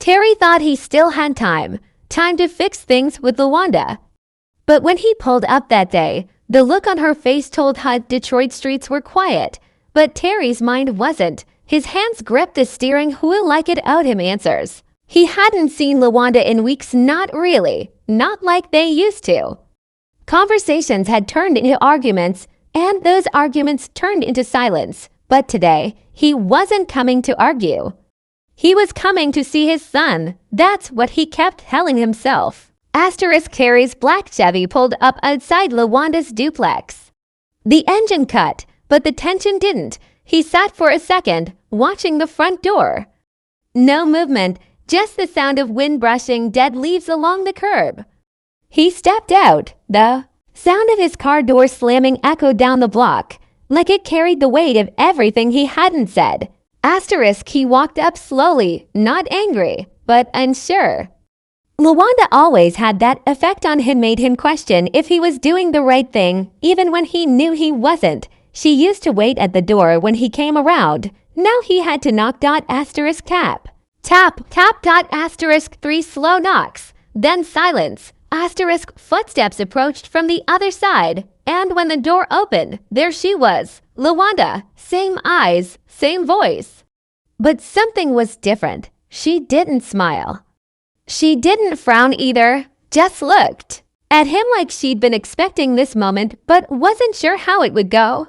Terry thought he still had time to fix things with Lawanda. But when he pulled up that day, the look on her face told how Detroit streets were quiet. But Terry's mind wasn't. His hands gripped the steering wheel like it owed him answers. He hadn't seen Lawanda in weeks, not really. Not like they used to. Conversations had turned into arguments, and those arguments turned into silence. But today, he wasn't coming to argue. He was coming to see his son. That's what he kept telling himself. Terry's black Chevy pulled up outside Lawanda's duplex. The engine cut, but the tension didn't. He sat for a second, watching the front door. No movement, just the sound of wind brushing dead leaves along the curb. He stepped out. The sound of his car door slamming echoed down the block, like it carried the weight of everything he hadn't said. He walked up slowly, not angry, but unsure. Lawanda always had that effect on him, made him question if he was doing the right thing, even when he knew he wasn't. She used to wait at the door when he came around. Now he had to knock. Tap. Tap. 3 slow knocks. Then silence. Footsteps approached from the other side. And when the door opened, there she was. Lawanda. Same eyes, same voice. But something was different. She didn't smile. She didn't frown either, just looked at him like she'd been expecting this moment but wasn't sure how it would go.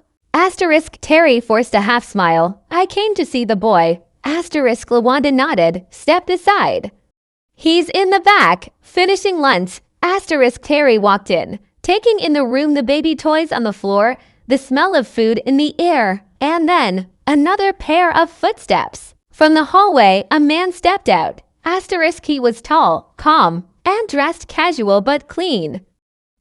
Terry forced a half smile. I came to see the boy. Lawanda nodded, stepped aside. He's in the back, finishing lunch. Terry walked in, taking in the room, the baby toys on the floor, the smell of food in the air, and then another pair of footsteps. From the hallway, a man stepped out. He was tall, calm, and dressed casual but clean.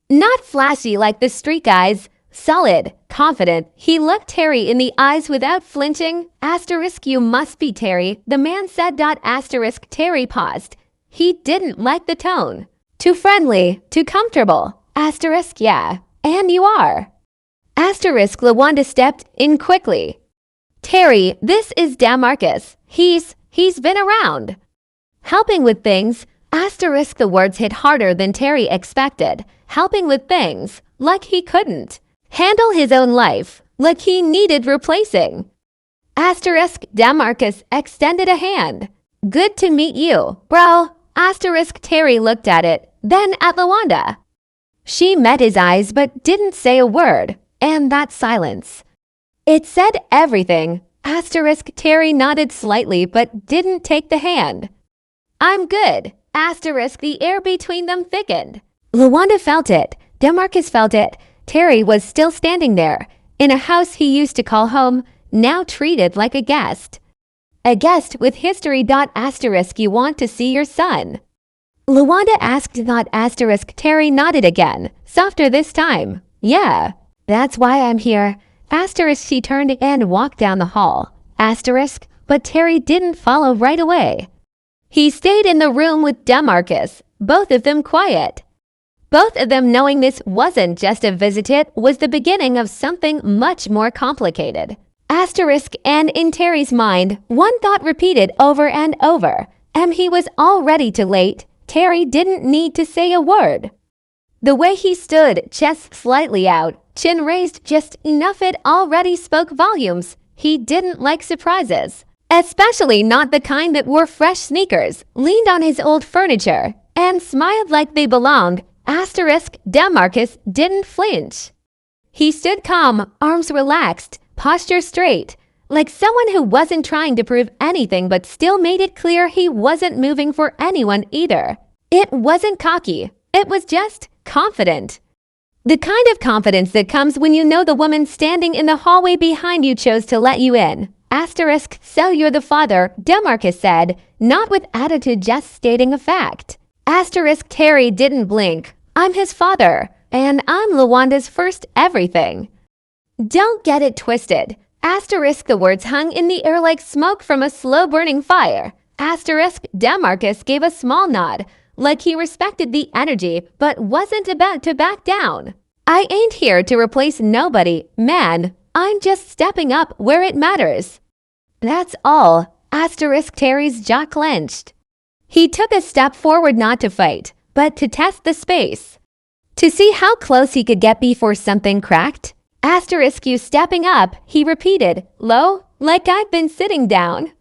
Not flashy like the street guys, solid, confident. He looked Terry in the eyes without flinching. You must be Terry, the man said. Terry paused. He didn't like the tone. Too friendly, too comfortable. Yeah, and you are. Lawanda stepped in quickly. Terry, this is Demarcus. He's been around. Helping with things. The words hit harder than Terry expected. Helping with things, like he couldn't handle his own life, like he needed replacing. Demarcus extended a hand. Good to meet you, bro. Terry looked at it, then at Lawanda. She met his eyes but didn't say a word, and that silence. It said everything. Terry nodded slightly but didn't take the hand. I'm good. The air between them thickened. Lawanda felt it. Demarcus felt it. Terry was still standing there, in a house he used to call home, now treated like a guest. A guest with history. You want to see your son? Lawanda asked. Terry nodded again, softer this time. Yeah, that's why I'm here. She turned and walked down the hall. But Terry didn't follow right away. He stayed in the room with Demarcus, both of them quiet. Both of them knowing this wasn't just a visit, it was the beginning of something much more complicated. And in Terry's mind, one thought repeated over and over. He was already too late. Terry didn't need to say a word. The way he stood, chest slightly out, chin raised just enough, it already spoke volumes. He didn't like surprises. Especially not the kind that wore fresh sneakers, leaned on his old furniture, and smiled like they belonged. Demarcus didn't flinch. He stood calm, arms relaxed, posture straight, like someone who wasn't trying to prove anything but still made it clear he wasn't moving for anyone either. It wasn't cocky, it was just confident. The kind of confidence that comes when you know the woman standing in the hallway behind you chose to let you in. So you're the father, Demarcus said, not with attitude, just stating a fact. Terry didn't blink. I'm his father, and I'm Lawanda's first everything. Don't get it twisted. The words hung in the air like smoke from a slow-burning fire. Demarcus gave a small nod, like he respected the energy but wasn't about to back down. I ain't here to replace nobody, man. I'm just stepping up where it matters. That's all. Terry's jaw clenched. He took a step forward not to fight, but to test the space. To see how close he could get before something cracked. Asterisk you stepping up, he repeated, low, like I've been sitting down.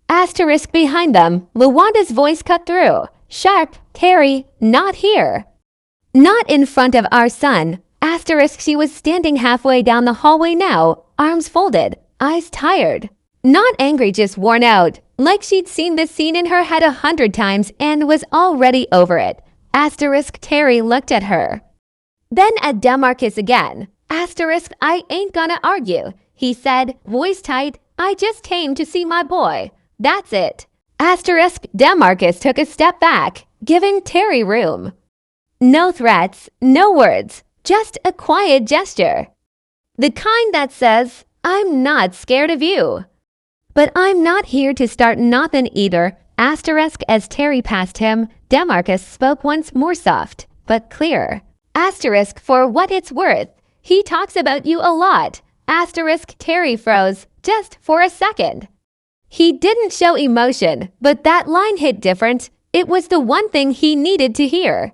Asterisk behind them, Lawanda's voice cut through. Sharp, Terry, not here. Not in front of our son. Asterisk she was standing halfway down the hallway now, arms folded, eyes tired. Not angry, just worn out, like she'd seen this scene in her head 100 times and was already over it. Asterisk Terry looked at her. Then at Demarcus again. Asterisk I ain't gonna argue, he said, voice tight, I just came to see my boy. That's it. Asterisk Demarcus took a step back, giving Terry room. No threats, no words, just a quiet gesture. The kind that says, I'm not scared of you. But I'm not here to start nothing either. Asterisk as Terry passed him, Demarcus spoke once more soft, but clear. Asterisk for what it's worth. He talks about you a lot. Asterisk Terry froze, just for a second. He didn't show emotion, but that line hit different. It was the one thing he needed to hear.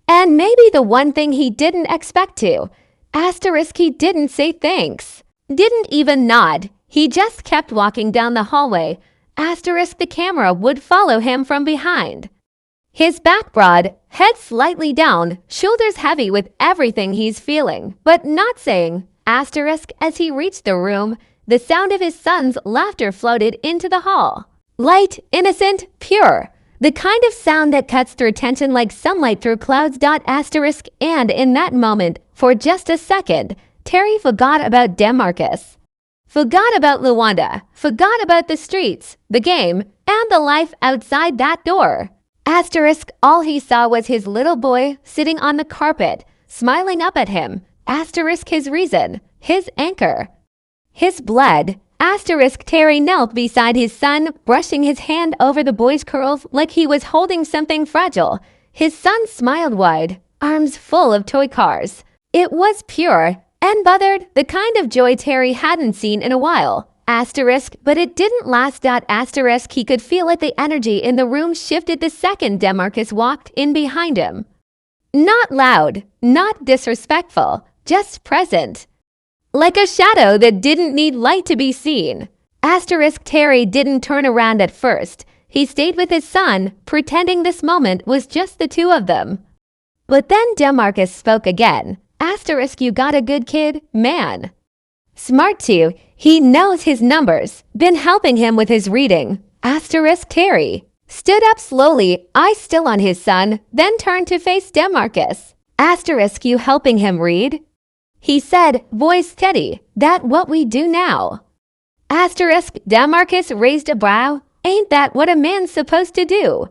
And maybe the one thing he didn't expect to. Asterisk he didn't say thanks. Didn't even nod. He just kept walking down the hallway. Asterisk the camera would follow him from behind. His back broad, head slightly down, shoulders heavy with everything he's feeling, but not saying. Asterisk as he reached the room, the sound of his son's laughter floated into the hall. Light, innocent, pure. The kind of sound that cuts through tension like sunlight through clouds. Asterisk and in that moment, for just a second, Terry forgot about Demarcus. Forgot about Lawanda. Forgot about the streets, the game, and the life outside that door. Asterisk all he saw was his little boy sitting on the carpet, smiling up at him. Asterisk his reason, his anchor. His blood. Asterisk Terry knelt beside his son, brushing his hand over the boy's curls like he was holding something fragile. His son smiled wide, arms full of toy cars. It was pure, unbothered, the kind of joy Terry hadn't seen in a while. Asterisk, but it didn't last. Asterisk he could feel it. The energy in the room shifted the second Demarcus walked in behind him. Not loud, not disrespectful, just present. Like a shadow that didn't need light to be seen. Asterisk Terry didn't turn around at first. He stayed with his son, pretending this moment was just the two of them. But then Demarcus spoke again. Asterisk you got a good kid, man. Smart too. He knows his numbers. Been helping him with his reading. Asterisk Terry stood up slowly, eyes still on his son, then turned to face Demarcus. Asterisk you helping him read? He said, voice steady, that what we do now. Asterisk Demarcus raised a brow. Ain't that what a man's supposed to do?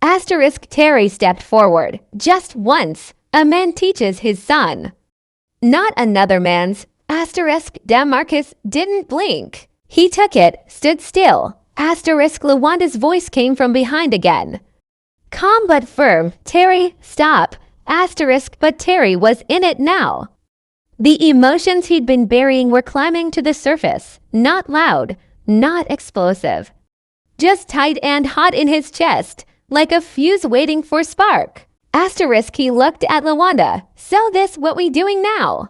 Asterisk Terry stepped forward. Just once, a man teaches his son. Not another man's. Asterisk Demarcus didn't blink. He took it, stood still. Asterisk Lawanda's voice came from behind again. Calm but firm. Terry, stop. Asterisk but Terry was in it now. The emotions he'd been burying were climbing to the surface. Not loud, not explosive. Just tight and hot in his chest, like a fuse waiting for spark. Asterisk he looked at Lawanda. So this what we doing now?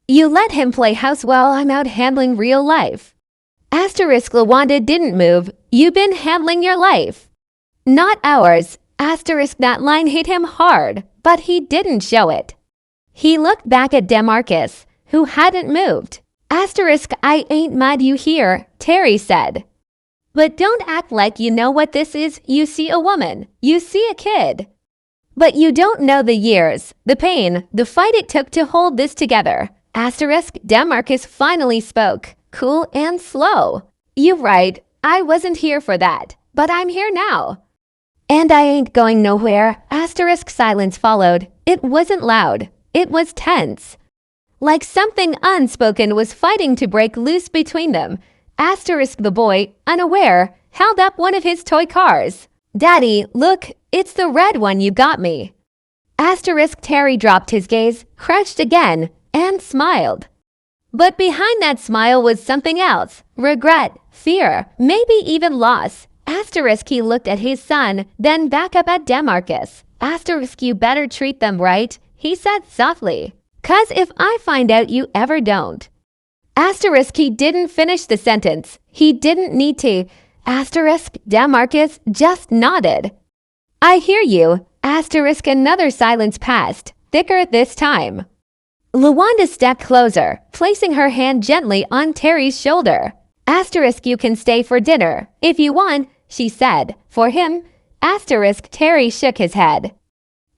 You let him play house while I'm out handling real life. Asterisk Lawanda didn't move. You been handling your life. Not ours. Asterisk that line hit him hard, but he didn't show it. He looked back at Demarcus, who hadn't moved. Asterisk I ain't mad you here, Terry said. But don't act like you know what this is. You see a woman. You see a kid. But you don't know the years, the pain, the fight it took to hold this together. Asterisk Demarcus finally spoke, cool and slow. You're right, I wasn't here for that, but I'm here now. And I ain't going nowhere. Asterisk silence followed. It wasn't loud. It was tense. Like something unspoken was fighting to break loose between them. Asterisk the boy, unaware, held up one of his toy cars. Daddy, look, it's the red one you got me. Asterisk Terry dropped his gaze, crouched again, and smiled. But behind that smile was something else. Regret, fear, maybe even loss. Asterisk he looked at his son, then back up at Demarcus. Asterisk you better treat them right, he said softly. 'Cause if I find out you ever don't. Asterisk he didn't finish the sentence. He didn't need to. Asterisk Demarcus just nodded. I hear you. Asterisk another silence passed, thicker this time. Lawanda stepped closer, placing her hand gently on Terry's shoulder. Asterisk you can stay for dinner, if you want, she said. For him, asterisk Terry shook his head.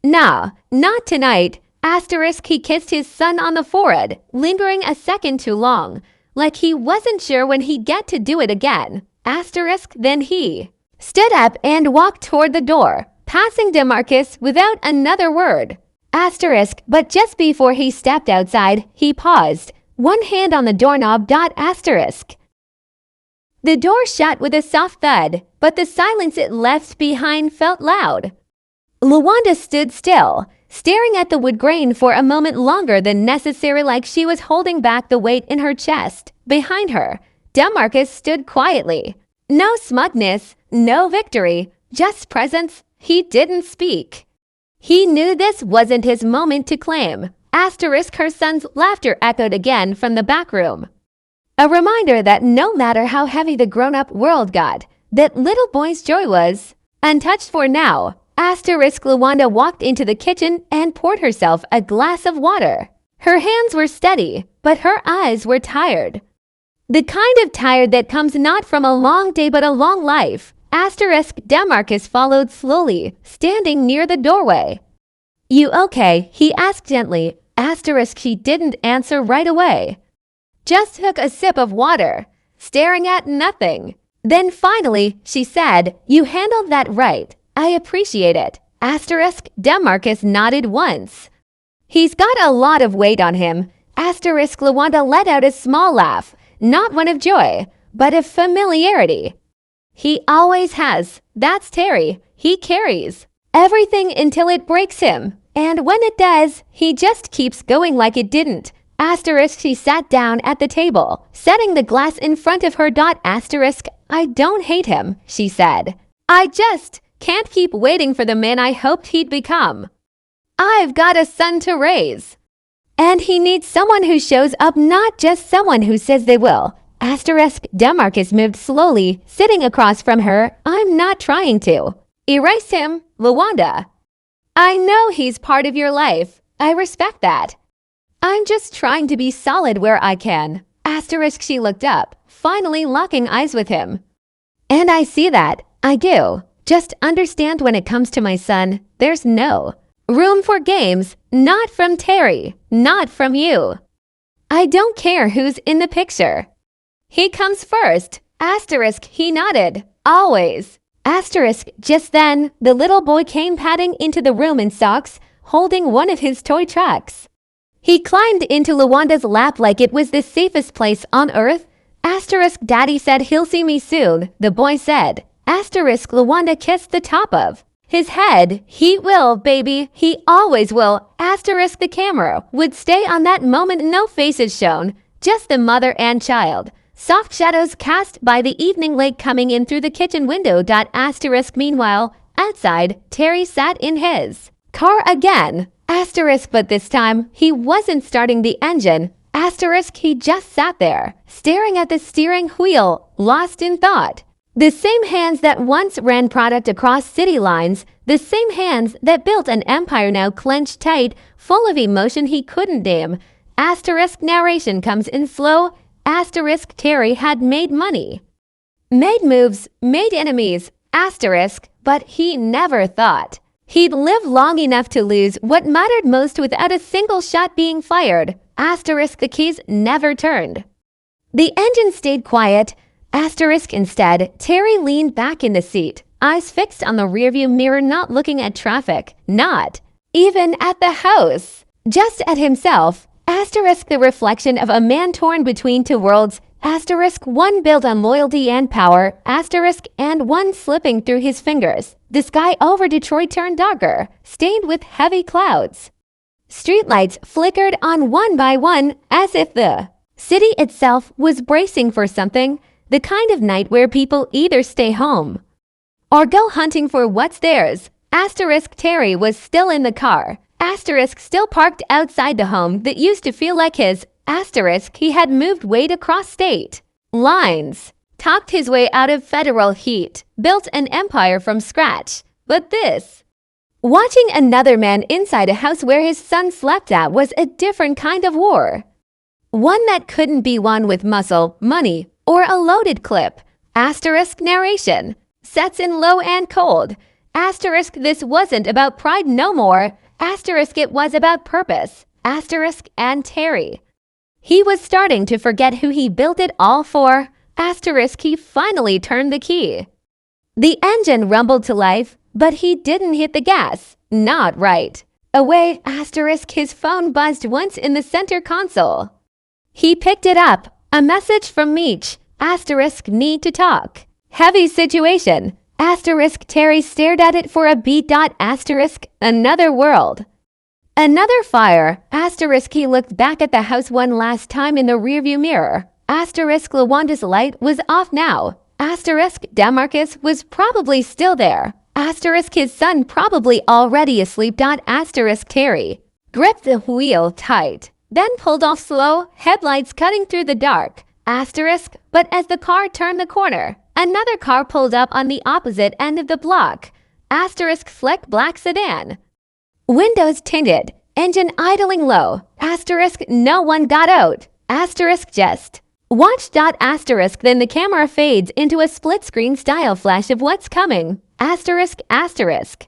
Nah, not tonight. Asterisk he kissed his son on the forehead, lingering a second too long, like he wasn't sure when he'd get to do it again. Asterisk then he stood up and walked toward the door, passing Demarcus without another word. Asterisk, but just before he stepped outside, he paused, one hand on the doorknob. Asterisk. The door shut with a soft thud, but the silence it left behind felt loud. Lawanda stood still, staring at the wood grain for a moment longer than necessary, like she was holding back the weight in her chest. Behind her, Demarcus stood quietly. No smugness, no victory, just presence. He didn't speak. He knew this wasn't his moment to claim. Asterisk her son's laughter echoed again from the back room. A reminder that no matter how heavy the grown-up world got, that little boy's joy was untouched for now. Asterisk Lawanda walked into the kitchen and poured herself a glass of water. Her hands were steady, but her eyes were tired. The kind of tired that comes not from a long day but a long life. Asterisk Demarcus followed slowly, standing near the doorway. You okay? He asked gently. Asterisk she didn't answer right away. Just took a sip of water, staring at nothing. Then finally, she said, you handled that right. I appreciate it. Asterisk Demarcus nodded once. He's got a lot of weight on him. Asterisk Lawanda let out a small laugh, not one of joy, but of familiarity. He always has. That's Terry. He carries everything until it breaks him. And when it does, he just keeps going like it didn't. Asterisk she sat down at the table, setting the glass in front of her. Asterisk I don't hate him, she said. I just can't keep waiting for the man I hoped he'd become. I've got a son to raise. And he needs someone who shows up, not just someone who says they will. Asterisk Demarcus moved slowly, sitting across from her. I'm not trying to erase him, Lawanda. I know he's part of your life. I respect that. I'm just trying to be solid where I can. Asterisk she looked up, finally locking eyes with him. And I see that. I do. Just understand when it comes to my son, there's no room for games. Not from Terry. Not from you. I don't care who's in the picture. He comes first. Asterisk he nodded. Always. Asterisk just then, the little boy came padding into the room in socks, holding one of his toy trucks. He climbed into Lawanda's lap like it was the safest place on earth. Asterisk Daddy said he'll see me soon, the boy said. Asterisk Lawanda kissed the top of his head. He will, baby. He always will. Asterisk the camera would stay on that moment. No faces shown, just the mother and child. Soft shadows cast by the evening light coming in through the kitchen window. Asterisk meanwhile, outside, Terry sat in his car again. Asterisk but this time, he wasn't starting the engine. Asterisk he just sat there, staring at the steering wheel, lost in thought. The same hands that once ran product across city lines, the same hands that built an empire now clenched tight, full of emotion he couldn't name. Asterisk narration comes in slow. Asterisk Terry had made money. Made moves, made enemies. Asterisk, but he never thought he'd live long enough to lose what mattered most without a single shot being fired. Asterisk the keys never turned. The engine stayed quiet. Asterisk instead, Terry leaned back in the seat, eyes fixed on the rearview mirror, not looking at traffic, not even at the house, just at himself. Asterisk the reflection of a man torn between two worlds. Asterisk one built on loyalty and power. Asterisk and one slipping through his fingers. The sky over Detroit turned darker, stained with heavy clouds. Streetlights flickered on one by one, as if the city itself was bracing for something. The kind of night where people either stay home or go hunting for what's theirs. Asterisk Terry was still in the car. Asterisk still parked outside the home that used to feel like his. Asterisk he had moved weight across state lines, talked his way out of federal heat, built an empire from scratch. But this, watching another man inside a house where his son slept at, was a different kind of war. One that couldn't be won with muscle, money, or a loaded clip. Asterisk narration. Sets in low and cold. Asterisk this wasn't about pride no more. Asterisk it was about purpose. Asterisk and Terry. He was starting to forget who he built it all for. Asterisk he finally turned the key. The engine rumbled to life, but he didn't hit the gas. Not right. Away, asterisk his phone buzzed once in the center console. He picked it up. A message from Meech. Asterisk need to talk. Heavy situation. Asterisk Terry stared at it for a beat. Asterisk another world. Another fire. Asterisk he looked back at the house one last time in the rearview mirror. Asterisk Lawanda's light was off now. Asterisk Demarcus was probably still there. Asterisk his son probably already asleep. Asterisk Terry gripped the wheel tight, then pulled off slow, headlights cutting through the dark. Asterisk, but as the car turned the corner, another car pulled up on the opposite end of the block. Asterisk slick black sedan. Windows tinted, engine idling low. Asterisk no one got out. Asterisk just watch. Asterisk then the camera fades into a split screen style flash of what's coming. Asterisk asterisk.